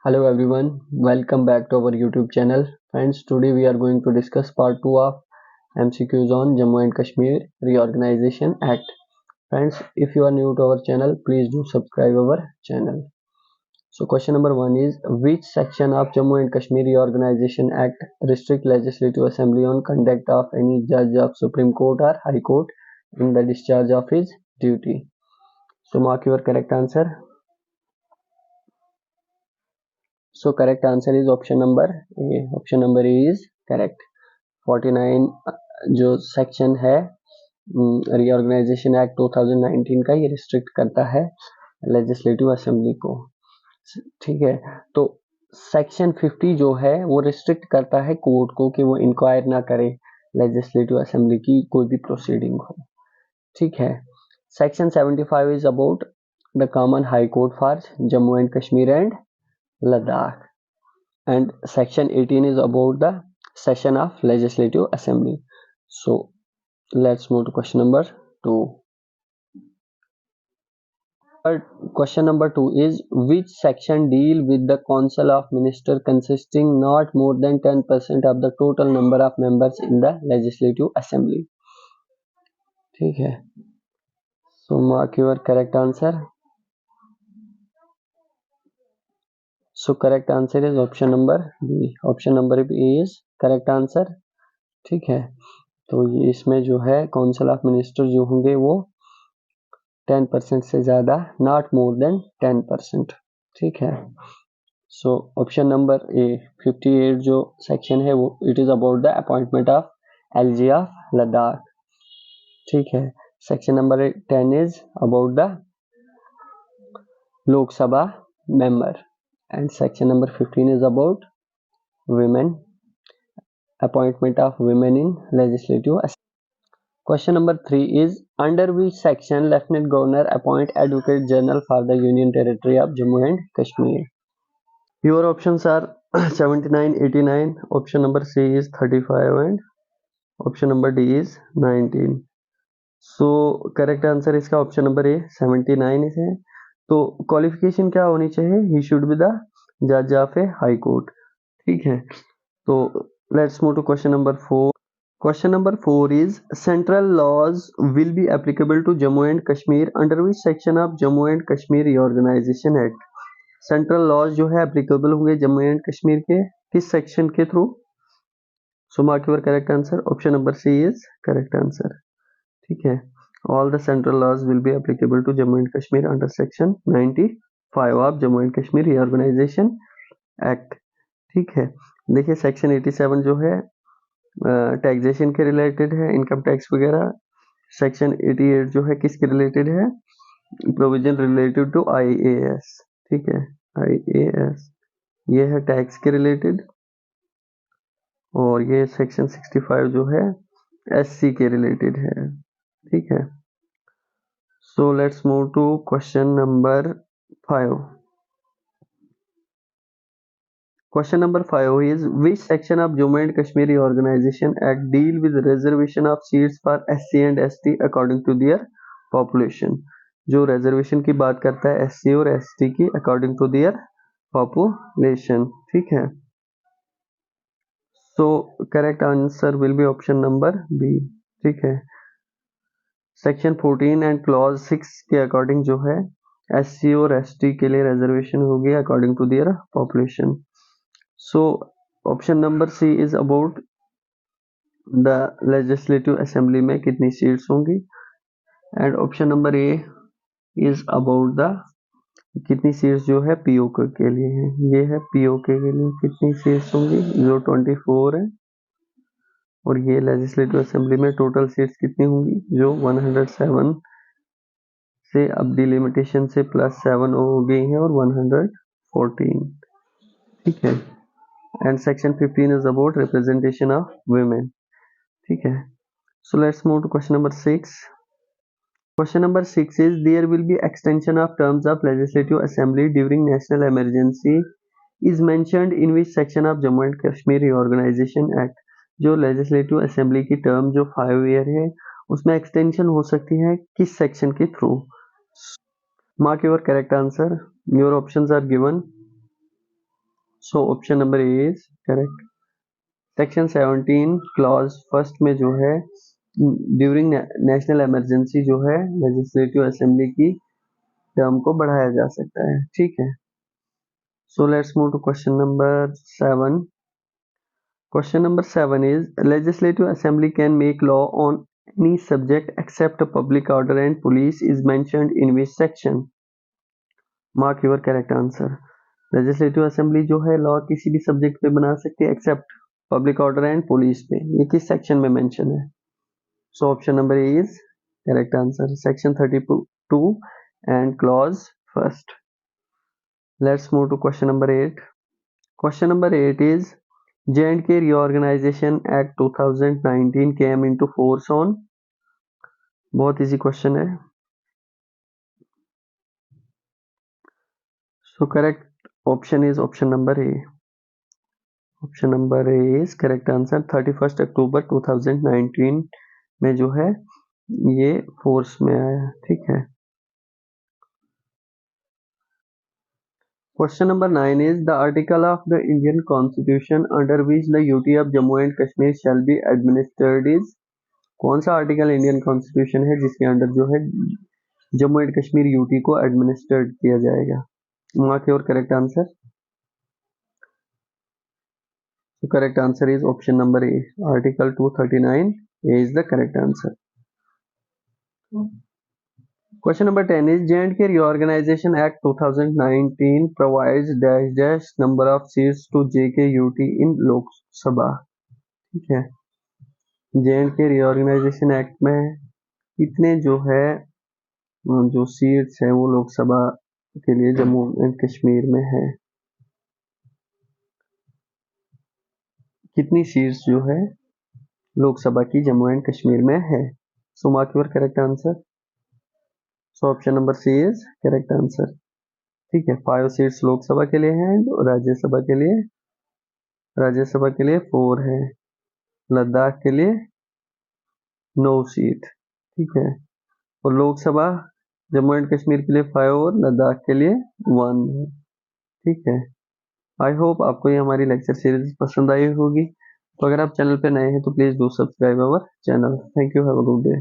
Hello everyone, welcome back to our YouTube channel. Friends, today we are going to discuss part 2 of MCQs on Jammu and Kashmir Reorganization Act. Friends, if you are new to our channel, please do subscribe our channel. So question number 1 is, which section of Jammu and Kashmir Reorganization Act restrict Legislative Assembly on conduct of any judge of Supreme Court or High Court in the discharge of his duty? So mark your correct answer. So correct answer is option number A. Option number A is correct. 49 जो section है reorganisation act 2019 का, ये restrict करता है legislative assembly को। ठीक है, तो सेक्शन 50 जो है वो रिस्ट्रिक्ट करता है कोर्ट को कि वो इंक्वायर ना करे लेजिस्लेटिव असेंबली की कोई भी प्रोसीडिंग हो। ठीक है, section 75 is about the common high court for Jammu and Kashmir and Ladakh, and section 18 is about the session of legislative assembly. So let's move to question number 2. Question number 2 is, which section deal with the council of minister consisting not more than 10% of the total number of members in the legislative assembly? ठीक है, so mark your correct answer. So correct answer is option number B. Option number B is correct answer. ठीक है, तो ये इसमें जो है council of minister जो होंगे वो 10% से ज्यादा, नॉट मोर देन 10%। ठीक है, सो ऑप्शन नंबर ए 58 जो सेक्शन है वो it is about the appointment of LG of Ladakh. ठीक है, section number 10 is about the Lok Sabha member and section number 15 is about women, appointment of women in legislative assembly. Question number 3 is, under which section Lieutenant Governor appoint Advocate General for the Union Territory of Jammu and Kashmir? Your options are 79, 89. Option number C is 35 and option number D is 19. So correct answer इसका option number A 79 है। तो qualification क्या होनी चाहिए? He should be the जज of a high court. ठीक है, तो let's move to question number 4. Question number 4 is, central laws will be applicable to Jammu and Kashmir under which section of Jammu and Kashmir Reorganization Act? Central laws जो है applicable होंगे Jammu and Kashmir के किस section के through? So mark your correct answer. Option number C is correct answer. ठीक है, all the central laws will be applicable to Jammu and Kashmir under section 95 of Jammu and Kashmir Reorganization Act. ठीक है, देखिए section 87 जो है taxation के related है, income tax वगैरह। सेक्शन 88 जो है किसके रिलेटेड है? Provision related to IAS. ठीक है, आईएएस ये है टैक्स के रिलेटेड, और ये सेक्शन 65 जो है एससी के रिलेटेड है। ठीक है, so let's move to question number 5. Question number 5 is, which section of Jammu and Kashmir Reorganization Act deal with reservation of seats for SC and ST according to their population? जो reservation की बात करता है SC और ST की according to their population. ठीक है, so correct answer will be option number B. ठीक है, section 14 and clause 6 के according जो है SC और ST के लिए reservation होगी according to their population. So option number C is about the legislative assembly में कितनी सीट्स होंगी, and option number A is about the कितनी सीट्स जो है पीओके के लिए है। ये है पीओके के लिए कितनी सीट्स होंगी, जो 24 है, और ये लेजिस्लेटिव असेंबली में टोटल सीट्स कितनी होंगी, जो 107 से अब डिलिमिटेशन से +7 हो गई है और 114। ठीक है, and section 15 is about representation of women. ठीक है, so let's move to question number 6. Question number 6 is, there will be extension of terms of legislative assembly during national emergency is mentioned in which section of Jammu and Kashmir Reorganization Act? जो legislative assembly की term जो 5 year है उसमें extension हो सकती है किस section के through? Mark your correct answer. Your options are given. So option number A is correct. Section 17 clause first में जो है ड्यूरिंग नेशनल इमरजेंसी जो है लेजिस्लेटिव असेंबली की टर्म को बढ़ाया जा सकता है, ठीक है। So let's move to question number 7। Question number 7 is Legislative Assembly can make law on any subject except public order and police is mentioned in which section? Mark your correct answer. Legislative Assembly जो है law किसी भी subject पे बना सकती है except public order and police पे। ये किस section में mention है? So option number A is correct answer. Section 32 and clause first. Let's move to question number 8. Question number 8 is J&K Reorganization Act 2019 came into force on, बहुत easy question है। So correct option is option number A. Option number A is correct answer। 31 अक्टूबर 2019 में जो है ये force में आया, ठीक है। Question number 9 is the article of the Indian Constitution under which the UT of Jammu and Kashmir shall be administered is, कौन सा आर्टिकल इंडियन कॉन्स्टिट्यूशन है जिसके अंडर जो है जम्मू एंड कश्मीर यूटी को एडमिनिस्ट्रेट किया जाएगा? Mark your correct answer. Correct answer is option number A, article 239 A is the correct answer. Question number 10 is J&K Reorganization Act 2019 provides dash dash number of seats to JKUT in Lok Sabha, ठीक है। J&K Reorganization Act में कितने जो है जो seats है वो लोकसभा के लिए जम्मू एंड कश्मीर में है, कितनी सीट्स जो है लोकसभा की जम्मू एंड कश्मीर में है? So mark your correct answer. So option number C is correct answer, ठीक है। 5 सीट्स लोकसभा के लिए हैं और राज्यसभा के लिए 4 है, लद्दाख के लिए 9 सीट, ठीक है। और लोकसभा जम्मू एंड कश्मीर के लिए 5 और लद्दाख के लिए 1 है, ठीक है। आई होप आपको ये हमारी लेक्चर सीरीज पसंद आई होगी। तो अगर आप चैनल पे नए हैं तो please do subscribe our channel. Thank you, have a good day.